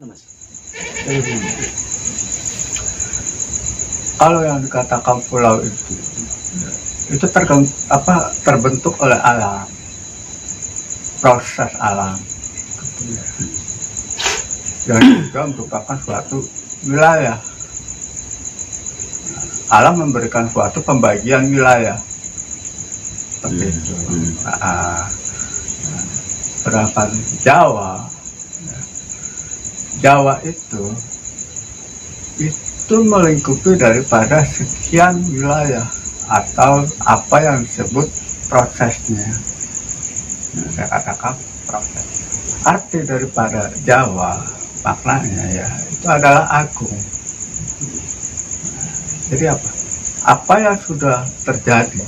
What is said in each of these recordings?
Mas? Kalau yang dikatakan pulau itu terbentuk oleh alam, proses alam, yang juga merupakan suatu wilayah. Alam memberikan suatu pembagian wilayah, seperti itu. Sedangkan Jawa itu melingkupi daripada sekian wilayah atau apa yang disebut prosesnya. Saya katakan proses. Arti daripada Jawa maknanya ya itu adalah agung. Jadi apa? Apa yang sudah terjadi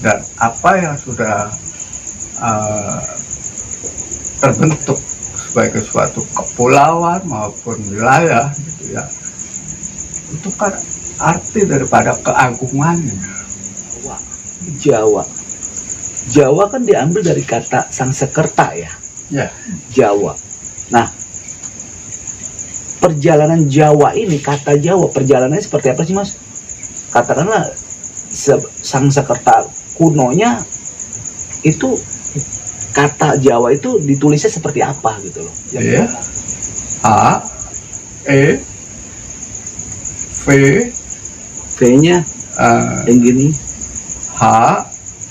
dan apa yang sudah terbentuk sebagai suatu kepulauan maupun wilayah gitu ya, itu kan arti daripada keagungannya. Jawa kan diambil dari kata Sangsekerta ya. Jawa. Nah, perjalanan Jawa ini, kata Jawa, perjalanannya seperti apa sih Mas? Katakanlah Sangsekerta kunonya itu, kata Jawa itu ditulisnya seperti apa gitu loh? H, E, V, V-nya yang gini, H,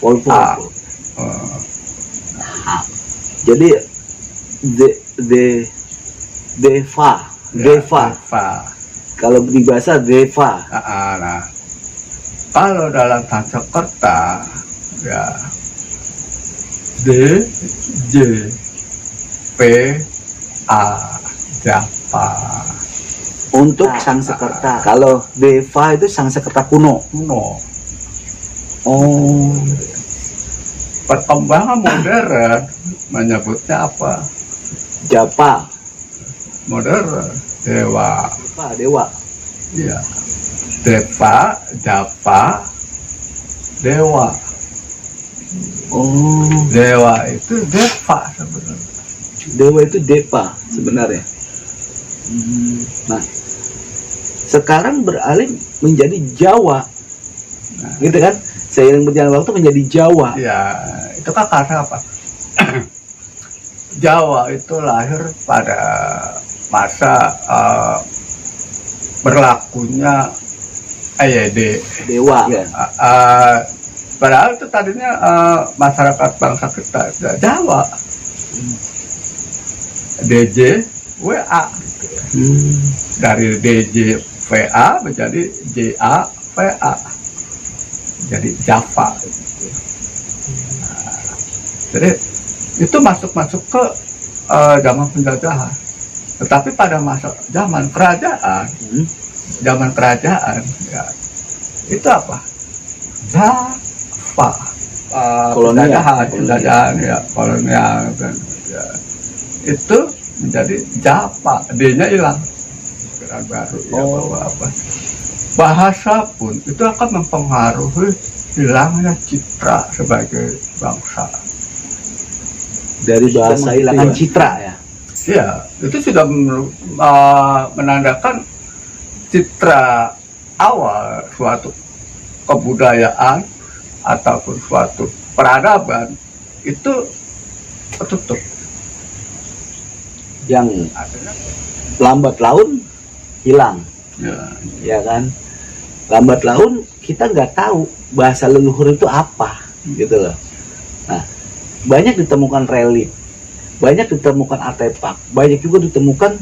Volvo. A. Jadi Deva. Kalau di bahasa Deva. Nah, kalau dalam Sangsekerta ya D, J, P, A, Japa. Untuk Sangsekerta. Kalau Deva itu Sangsekerta kuno. Oh. Perkembangan modern menyebutnya apa? Japa. Modern. Dewa. Iya. Deva, Japa, Dewa. Oh. Dewa itu Deva sebenarnya. Dewa itu Deva sebenarnya. Nah, sekarang beralih menjadi Jawa. Gitu kan? Seiring berjalan waktu menjadi Jawa. Ya, itu kan karena apa? Jawa itu lahir pada masa berlakunya Dewa. Padahal itu tadinya masyarakat bangsa kita Jawa. DJ WA dari DJ VA menjadi JA VA, jadi Java. Jadi itu masuk ke zaman penjajahan. Tetapi pada masa zaman kerajaan ya, itu apa? Java. Penjajahan ya, kolonial kan, ya. Itu menjadi Java, D-nya hilang, pikiran baru ya, bahwa apa, bahasa pun itu akan mempengaruhi hilangnya citra sebagai bangsa. Dari bahasa hilangkan citra ya. Iya, itu sudah menandakan citra awal suatu kebudayaan ataupun suatu peradaban itu tertutup. Yang lambat laun hilang, ya kan? Lambat laun kita nggak tahu bahasa leluhur itu apa, gitu loh. Nah, banyak ditemukan relief, banyak ditemukan artefak, banyak juga ditemukan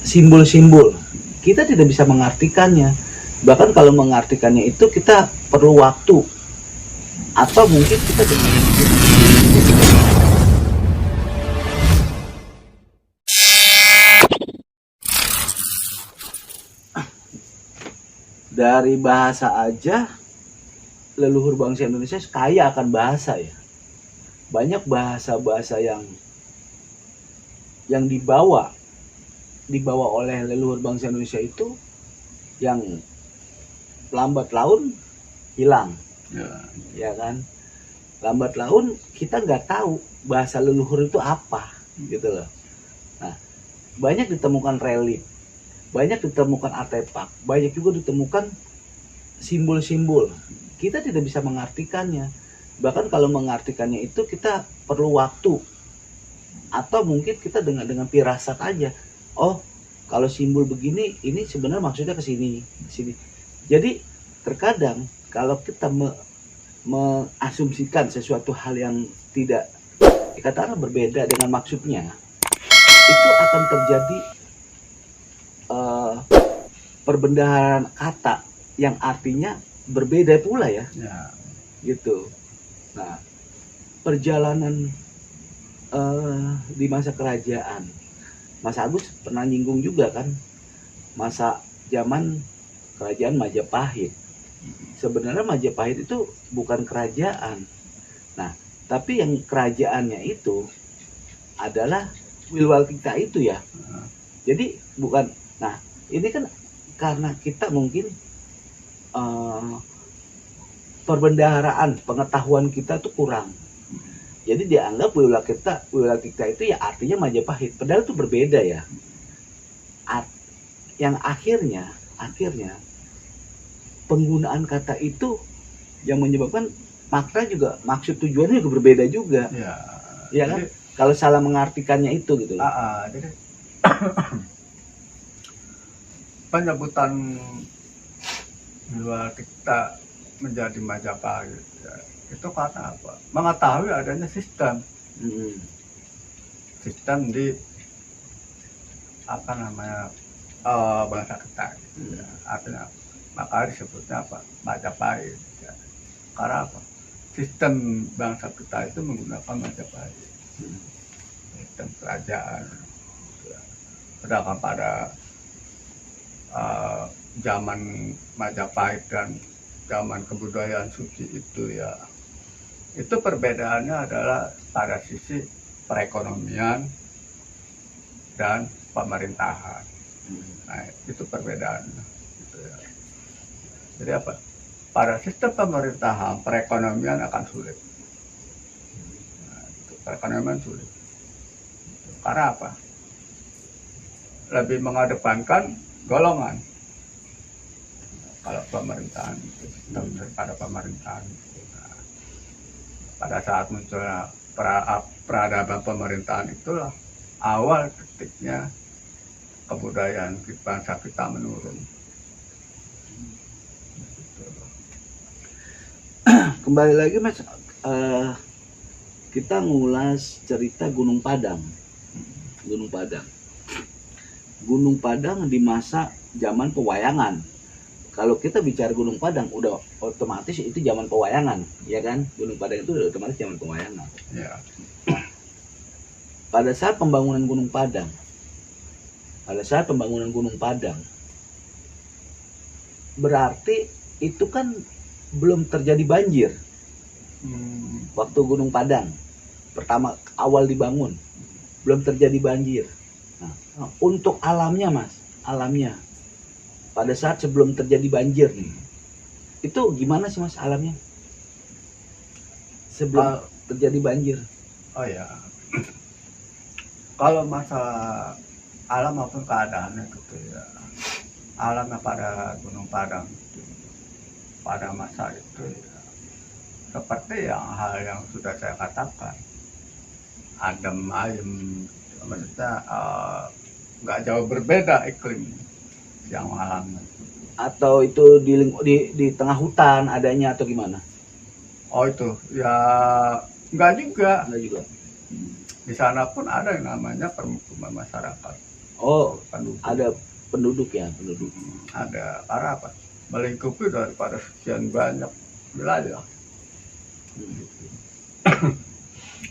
simbol-simbol. Kita tidak bisa mengartikannya. Bahkan kalau mengartikannya itu kita perlu waktu, atau mungkin kita dari bahasa aja, leluhur bangsa Indonesia kaya akan bahasa ya. Banyak bahasa-bahasa yang dibawa oleh leluhur bangsa Indonesia itu yang lambat laun hilang, ya kan? Lambat laun kita nggak tahu bahasa leluhur itu apa, gitu loh. Nah, banyak ditemukan relik, banyak ditemukan artefak, banyak juga ditemukan simbol-simbol. Kita tidak bisa mengartikannya. Bahkan kalau mengartikannya itu kita perlu waktu, atau mungkin kita dengan firasat aja. Oh, kalau simbol begini, ini sebenarnya maksudnya ke sini, sini. Jadi terkadang kalau kita mengasumsikan sesuatu hal yang tidak katakanlah berbeda dengan maksudnya, itu akan terjadi perbendaharaan kata yang artinya berbeda pula ya. Gitu. Nah, perjalanan di masa kerajaan, Mas Agus pernah nyinggung juga kan, masa zaman kerajaan Majapahit. Sebenarnya Majapahit itu bukan kerajaan. Nah, tapi yang kerajaannya itu adalah Wilwaltika itu ya. Jadi bukan. Nah, ini kan karena kita mungkin perbendaharaan pengetahuan kita tuh kurang. Jadi dianggap Wilwaltika itu ya artinya Majapahit. Padahal itu berbeda ya. Yang akhirnya penggunaan kata itu yang menyebabkan makna juga, maksud tujuannya juga berbeda juga. Ya kan? Kalau salah mengartikannya itu gitu loh. Jadi penyebutan Wilwaltika menjadi Majapahit ya, itu karena apa? Mengetahui adanya sistem sistem di apa namanya bangsa kita gitu, ya. Artinya maka disebutnya apa? Majapahit ya. Karena apa? Sistem bangsa kita itu menggunakan Majapahit, sistem kerajaan ya. Sedangkan pada zaman Majapahit dan zaman kebudayaan suci itu ya, itu perbedaannya adalah pada sisi perekonomian dan pemerintahan. Nah, itu perbedaannya gitu ya. Jadi apa? Pada sistem pemerintahan perekonomian akan sulit. Nah, itu perekonomian sulit. Karena apa? Lebih mengedepankan golongan. Kalau pemerintahan itu sistem daripada pemerintahan. Nah, pada saat munculnya peradaban pemerintahan itulah awal titiknya kebudayaan bangsa kita menurun. Kembali lagi Mas, kita ngulas cerita Gunung Padang. Gunung Padang di masa zaman pewayangan. Kalau kita bicara Gunung Padang, udah otomatis itu zaman pewayangan, ya kan? Gunung Padang itu udah otomatis zaman pewayangan. Ya. Nah, pada saat pembangunan Gunung Padang, berarti itu kan belum terjadi banjir. Waktu Gunung Padang pertama awal dibangun, belum terjadi banjir. Nah, untuk alamnya Mas, pada saat sebelum terjadi banjir nih, itu gimana sih Mas alamnya sebelum terjadi banjir? Oh ya, kalau masalah alam maupun keadaannya gitu ya, alamnya pada Gunung Padang itu, pada masa itu ya, seperti hal yang sudah saya katakan, adem ayem, maksudnya nggak jauh berbeda iklim yang alami. Atau itu di tengah hutan adanya atau gimana? Oh itu ya enggak juga. Di sana pun ada yang namanya permukiman masyarakat. Oh, ada penduduk. Ada, karena apa? Melingkupi daripada sekian banyak wilayah.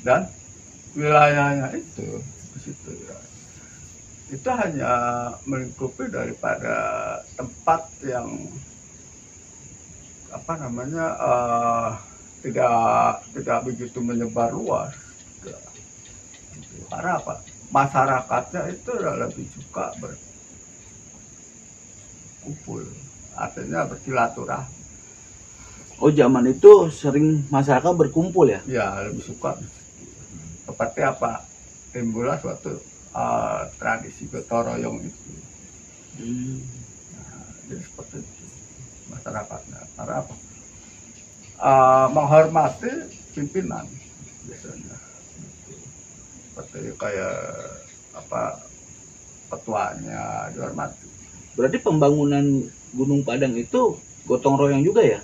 Dan wilayahnya itu di situ ya, itu hanya melingkupi daripada tempat yang apa namanya tidak begitu menyebar luas. Karena apa? Masyarakatnya itu lebih suka berkumpul, artinya bersilaturahmi. Oh, zaman itu sering masyarakat berkumpul ya? Ya, lebih suka. Seperti apa? Timbullah suatu tradisi gotong royong itu. Hmm. Jadi seperti itu masyarakatnya. Karena apa? Menghormati pimpinan biasanya. Seperti kayak apa, ketuanya dihormati. Berarti pembangunan Gunung Padang itu gotong royong juga ya?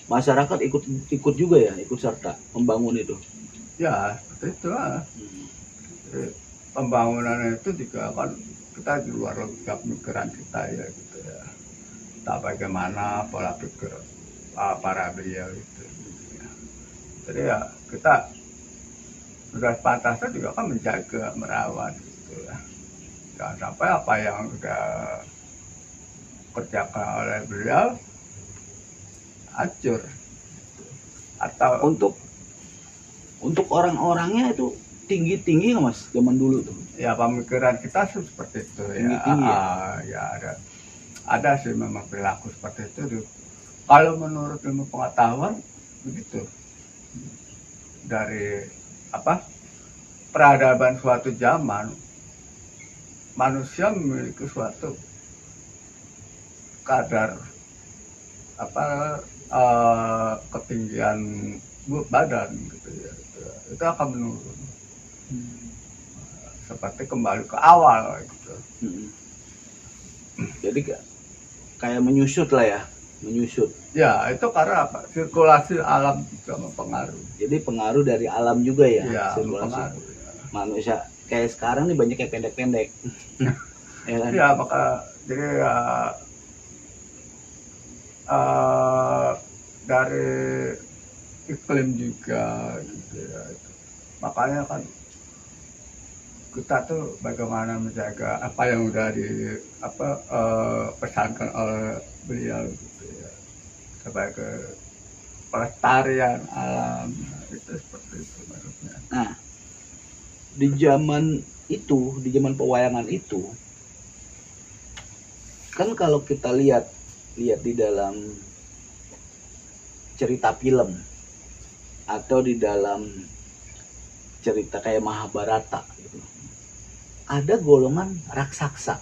Masyarakat ikut juga ya, ikut serta membangun itu. Ya, seperti itu lah. Jadi, pembangunan itu juga kan kita di luar logika pemikiran kita ya gitu ya. Tak bagaimana pola pikir para beliau itu. Gitu ya. Jadi ya kita sudah pantasnya juga kan menjaga, merawat gitu ya. Jangan sampai apa yang sudah kerjakan oleh beliau hancur. Atau untuk orang-orangnya itu tinggi nggak Mas zaman dulu tuh? ya pemikiran kita sih seperti itu ya. Tinggi, Ya ada sih memang perilaku seperti itu. Kalau menurut ilmu pengetahuan begitu. Dari apa, peradaban suatu zaman, manusia memiliki suatu kadar apa, ketinggian badan gitu ya, itu akan menurun. Seperti kembali ke awal gitu. Jadi kayak menyusut lah ya, menyusut. Ya itu karena apa? Sirkulasi alam juga mempengaruhi. Jadi pengaruh dari alam juga ya, Ya, sirkulasi mempengaruhi. Ya. manusia. Kayak sekarang nih banyak yang pendek-pendek. Ya kan? Ya maka jadi ya, dari iklim juga gitu ya. Makanya kan kita tuh bagaimana menjaga apa yang udah pesankan oleh beliau gitu ya, sebagai pelestarian alam itu seperti itu maksudnya. Nah, di zaman pewayangan itu kan kalau kita lihat di dalam cerita film atau di dalam cerita kayak Mahabharata gitu, ada golongan raksasa.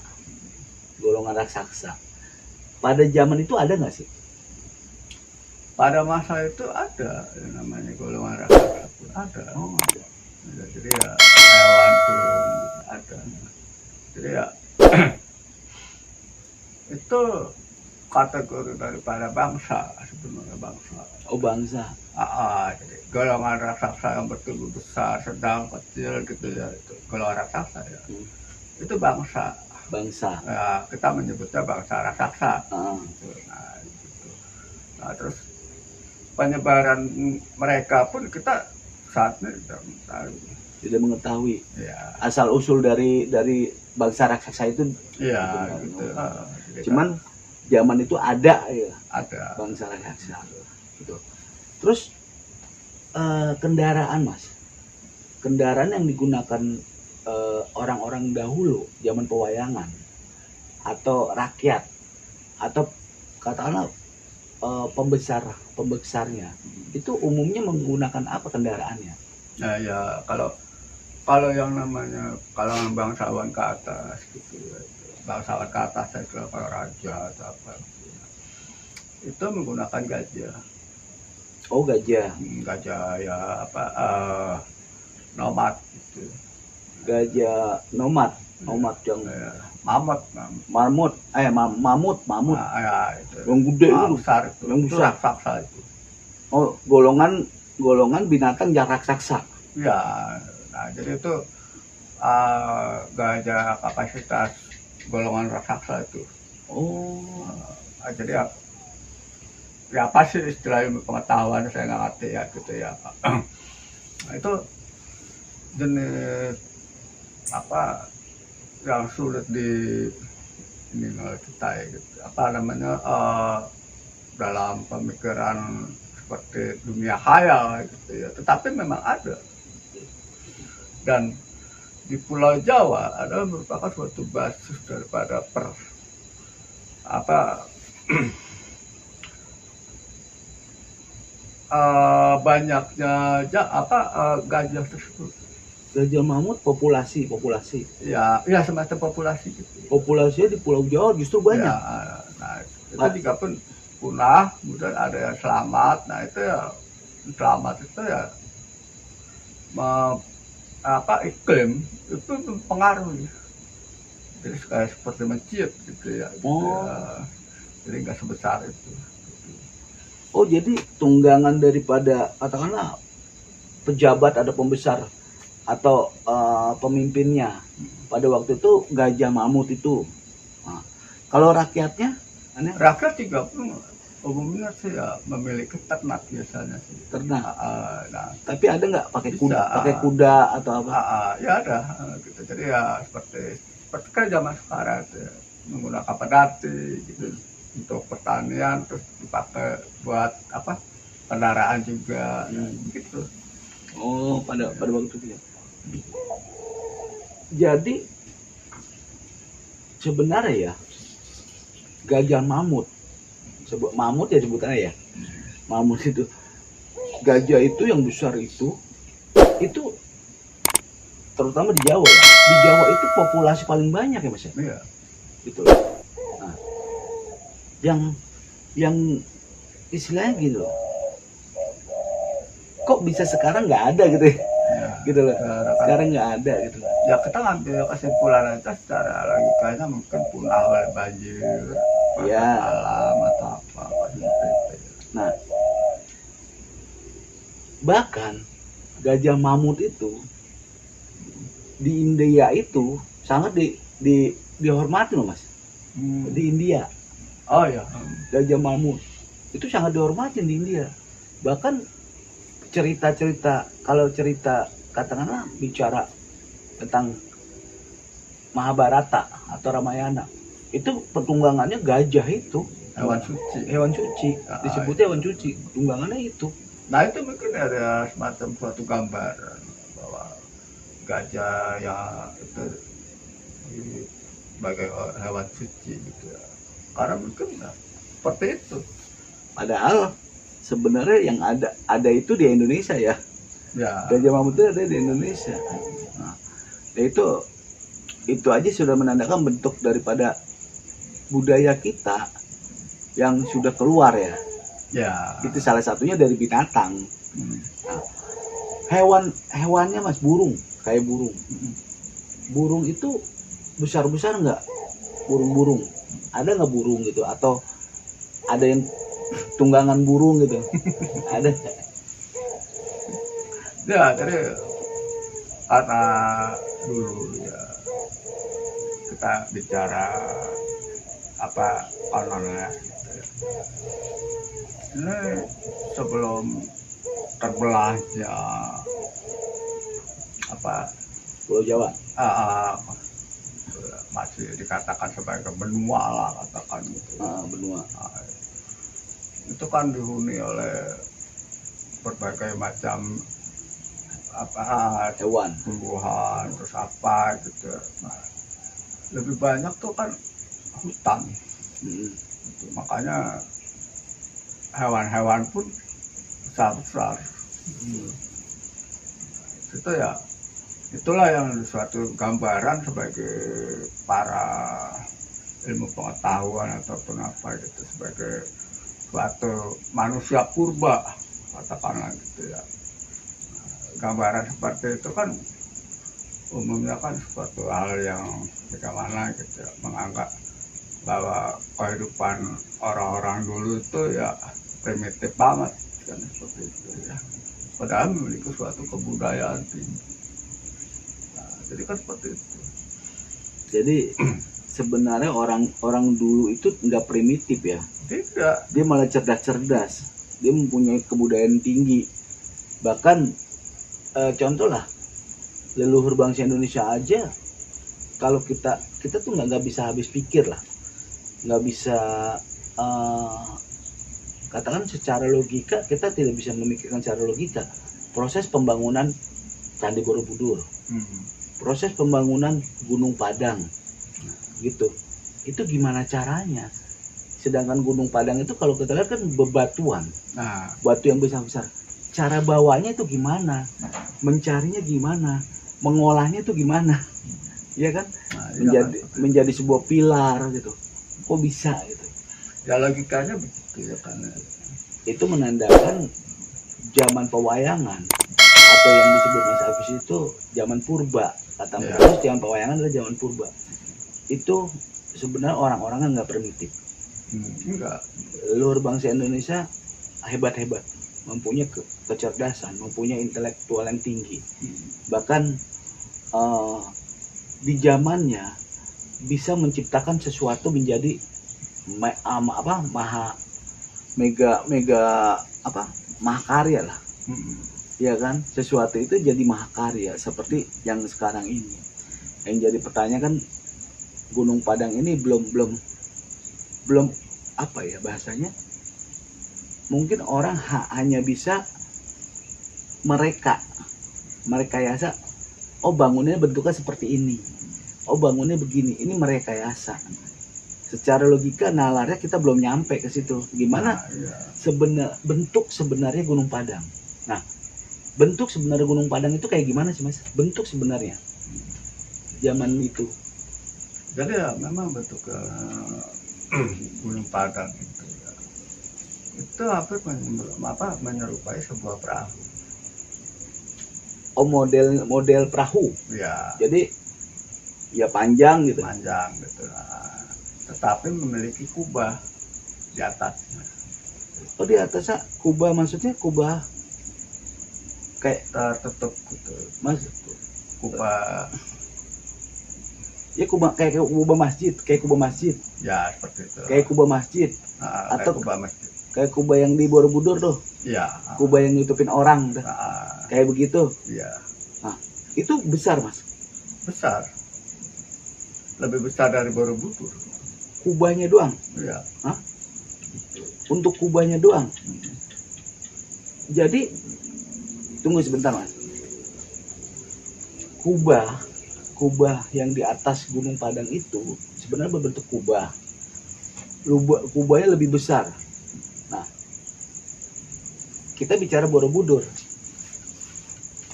Pada zaman itu ada nggak sih? Pada masa itu ada yang namanya golongan raksasa pun ada. Oh, ada. Jadi ya hewan pun ada. Jadi ya itu kategori daripada bangsa sebenarnya, bangsa. Oh, bangsa. Jadi golongan raksasa yang bertubuh besar, sedang, kecil gitu ya, itu golongan raksasa ya. Itu bangsa. Ya, kita menyebutnya bangsa raksasa. Gitu. Nah, terus penyebaran mereka pun kita saat ini tidak mengetahui. Ya. Asal usul dari bangsa raksasa itu. Iya, gitu. Cuman zaman itu ada ya. Ada. Bangsa raksasa. Gitu. Terus kendaraan Mas. Kendaraan yang digunakan orang-orang dahulu zaman pewayangan atau rakyat atau katakanlah pembesarnya itu umumnya menggunakan apa kendaraannya? Nah ya kalau yang namanya kalangan bangsawan ke atas gitu ya, bangsawan ke atas saya kira kalau raja atau apa gitu, itu menggunakan gajah. Oh, gajah. Gajah ya apa, nomad gitu. Gajah nomad yang mamut. mamut. Ya, itu. Yang gede itu. Besar itu. Yang besar. Raksasa itu. Oh, golongan binatang yang raksasa. Ya, nah jadi itu gajah kapasitas golongan raksasa itu. Oh, Jadi ya apa sih istilah ilmu pengetahuan saya nggak ngerti ya gitu ya. Nah, itu jenis apa yang sulit ini kita ya, gitu. Apa namanya dalam pemikiran seperti dunia khayal gitu ya, tetapi memang ada. Dan di Pulau Jawa adalah merupakan suatu basis daripada banyaknya gajah tersebut. Gajah mamut populasi. Ya semacam populasi gitu. Populasinya di Pulau Jawa justru banyak. Ya, nah itu juga pun punah, kemudian ada yang selamat. Nah itu ya selamat itu ya iklim itu mempengaruhi. Jadi kayak seperti menciut gitu ya. Jadi nggak sebesar itu. Oh, jadi tunggangan daripada katakanlah pejabat ada pembesar atau pemimpinnya pada waktu itu gajah mamut itu. Nah, kalau rakyatnya? Rakyat juga pun umumnya sih ya memiliki ternak biasanya sih. Ternak. Nah, tapi ada nggak pakai kuda atau apa? Ya ada. Gitu. Jadi ya seperti kan zaman sekarang ya, menggunakan pedati gitu. Untuk pertanian, terus dipakai buat apa, kendaraan juga, gitu. Oh, pada waktu itu ya. Jadi sebenarnya ya gajah mamut, mamut ya sebutannya ya, mamut itu, gajah itu yang besar itu terutama di Jawa ya. Di Jawa itu populasi paling banyak ya Mas ya. Iya. Gitu. Nah, yang istilahnya gitu loh, kok bisa sekarang nggak ada gitu ya, gitu loh, sekarang nggak ada gitu loh. Ya kita ngambil kesimpulan aja secara logikanya mungkin punah oleh banjir, ya, alam atau apa gitu. Nah, bahkan gajah mamut itu di India itu sangat dihormati loh Mas. Di India. Oh ya, gajah mamut itu sangat dihormati di India. Bahkan cerita katakanlah bicara tentang Mahabharata atau Ramayana, itu pertunggangannya gajah itu hewan suci, disebutnya hewan suci, tunggangannya itu. Nah itu mungkin ada semacam suatu gambaran bahwa gajah yang itu sebagai hewan suci gitu ya. Karena mungkin seperti itu. Padahal sebenarnya yang ada itu di Indonesia ya. Gajah mamut itu ada di Indonesia. Nah, itu aja sudah menandakan bentuk daripada budaya kita yang sudah keluar ya. Itu salah satunya dari binatang. Nah, hewannya Mas, burung, kayak burung. Burung itu besar nggak? Burung. Ada nggak burung gitu, atau ada yang tunggangan burung gitu? Ada? Ya, jadi karena dulu ya kita bicara apa kononnya gitu ya. Ini sebelum terbelahnya apa Pulau Jawa, masih dikatakan sebagai benua lah, katakan gitu. Benua. Itu kan dihuni oleh berbagai macam hewan, tumbuhan, terus apa gitu. Nah, lebih banyak tuh kan hutan. Gitu. Makanya hewan-hewan pun besar. Itu ya, itulah yang suatu gambaran sebagai para ilmu pengetahuan ataupun apa gitu, sebagai suatu manusia purba, katakanlah gitu ya. Gambaran seperti itu kan umumnya kan suatu hal yang bagaimana gitu ya, menganggap bahwa kehidupan orang-orang dulu itu ya primitif banget kan, seperti itu ya. Padahal memiliki suatu kebudayaan tinggi. Nah, jadi kan seperti itu. Jadi sebenarnya orang dulu itu nggak primitif ya. Tidak. Dia malah cerdas. Dia mempunyai kebudayaan tinggi. Bahkan contoh lah, leluhur bangsa Indonesia aja, kalau kita tuh nggak bisa habis pikir lah, nggak bisa katakan secara logika, kita tidak bisa memikirkan secara logika proses pembangunan Candi Borobudur, proses pembangunan Gunung Padang, gitu. Itu gimana caranya? Sedangkan Gunung Padang itu kalau kita lihat kan bebatuan, batu yang besar-besar. Cara bawanya itu gimana? Mencarinya gimana? mengolahnya itu gimana, ya kan? Nah, iya menjadi sebuah pilar gitu. Kok bisa gitu? Ya logikanya begitu ya kan. Itu menandakan zaman pewayangan atau yang disebut Mas Hafiz itu zaman purba. Kata Mas Hafiz, zaman pewayangan adalah zaman purba. Itu sebenarnya orang-orang kan nggak primitif. Enggak. Luar bangsa Indonesia hebat-hebat, mempunyai kecerdasan, mempunyai intelektual yang tinggi. Bahkan di zamannya bisa menciptakan sesuatu menjadi mahakarya lah. Ya kan, sesuatu itu jadi mahakarya seperti yang sekarang ini. Yang jadi pertanyaan kan, Gunung Padang ini belum apa ya bahasanya, mungkin orang hanya bisa merekayasa, oh bangunnya bentuknya seperti ini, oh bangunnya begini, ini merekayasa. Secara logika nalarnya kita belum nyampe ke situ. Gimana bentuk sebenarnya Gunung Padang. Nah, bentuk sebenarnya Gunung Padang itu kayak gimana sih Mas? Bentuk sebenarnya zaman itu. Jadi ya memang bentuk Gunung Padang itu menyerupai sebuah perahu. Oh, model perahu. Ya. Jadi ya panjang gitu. Panjang gitu. Tetapi memiliki kubah di atasnya. Oh, di atasnya kubah, maksudnya kubah kayak tertutup gitu. Mas, kubah. Ya kubah kayak kubah masjid, Ya, seperti itu. Kayak kubah masjid. Atau kayak kubah masjid. Kayak kubah yang di Borobudur tuh. Iya. Kubah yang nutupin orang. Kayak begitu. Iya. Nah, itu besar Mas. Besar. Lebih besar dari Borobudur. Kubahnya doang. Iya. Hah? Untuk kubahnya doang. Jadi tunggu sebentar Mas. Kubah yang di atas Gunung Padang itu sebenarnya berbentuk kubah. Kubahnya lebih besar. Nah, kita bicara Borobudur.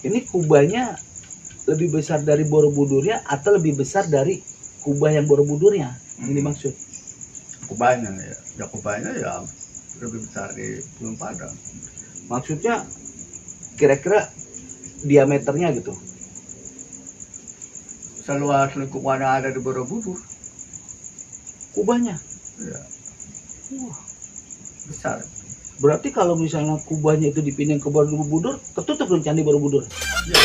Ini kubahnya lebih besar dari Borobudurnya atau lebih besar dari kubah yang Borobudurnya? Ini dimaksud. Kubahnya ya. Ya kubahnya ya lebih besar di Gunung Padang. Maksudnya kira-kira diameternya gitu. Seluas lingkungan yang ada di Borobudur. Kubahnya. Ya. Wah, Besar. berarti kalau misalnya kubahnya itu dipindah ke Borobudur, ketutup dong Candi Borobudur. Ya.